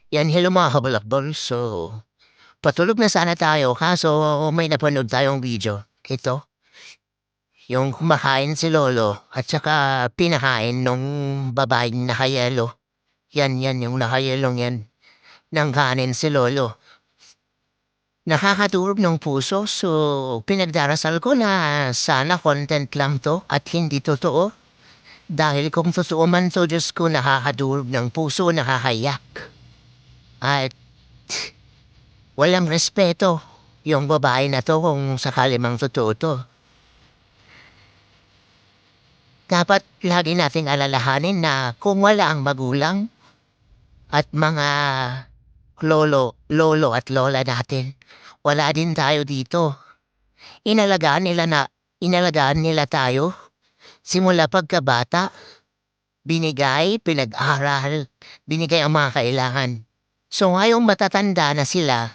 Yan, hello mga kabalakbol. So, patulog na sana tayo kaso may napanood tayong video. Ito, yung kumakain si Lolo at saka pinakain nung babaeng nakayelo. Yan, yung nakayelong yan. Ng kanin si Lolo. Nakakatulog ng puso, so pinagdarasal ko na sana content lang to at hindi totoo. Dahil kung totoo man to, Diyos ko, nakakatulog ng puso, nakakayak. At walang respeto yung babae na 'to kung sakali mang totoo 'to. Dapat lagi nating alalahanin na kung wala ang magulang at mga lolo at lola natin, wala din tayo dito. Inalagaan nila tayo simula pagkabata, pinag-aral, binigay ang mga kailangan. So ngayong matatanda na sila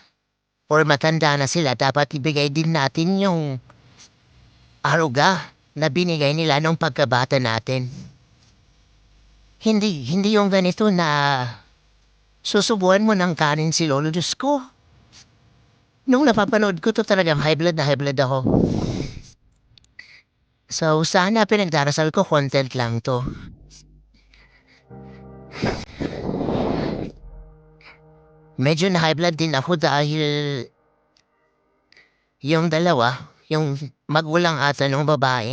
or matanda na sila, dapat ibigay din natin yung aruga na binigay nila nung pagkabata natin. Hindi yung ganito na susubuan mo ng kanin si lolo. Diyos ko, nung napapanood ko 'to talagang high blood na high blood ako. So, sana pinagdarasal ko content lang 'to. Medyo na high blood din ako dahil yung dalawa, yung magulang ata nung babae,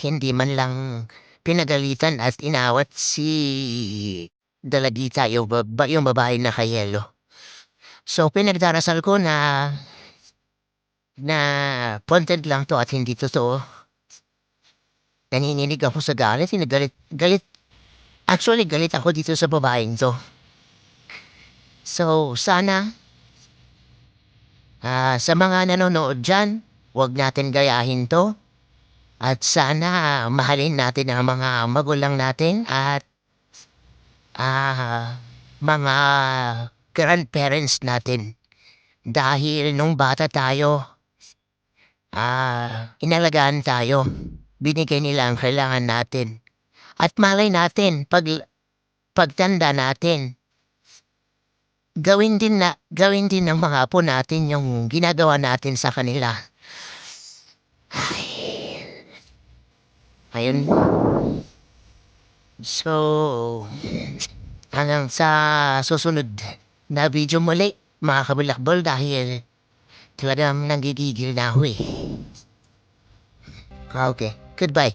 hindi man lang pinagalitan at inawat si dalagita, yung babaeng nakayelo. So, pinagdarasal ko na content lang 'to at hindi totoo. Nanginginig ako sa galit, galit actually galit ako dito sa babaeng 'to. So, sana, sa mga nanonood diyan, 'wag natin gayahin 'to at sana mahalin natin ang mga magulang natin at, mga grandparents natin. Dahil nung bata tayo, inalagaan tayo, binigay nila ang kailangan natin. At malay natin pagtanda natin, gawin din ng mga apo natin yung ginagawa natin sa kanila. Ayun. So, hanggang sa susunod na video muli, mga kabalakbol, dahil talagang nanggigigil na ako, eh. Okey, goodbye.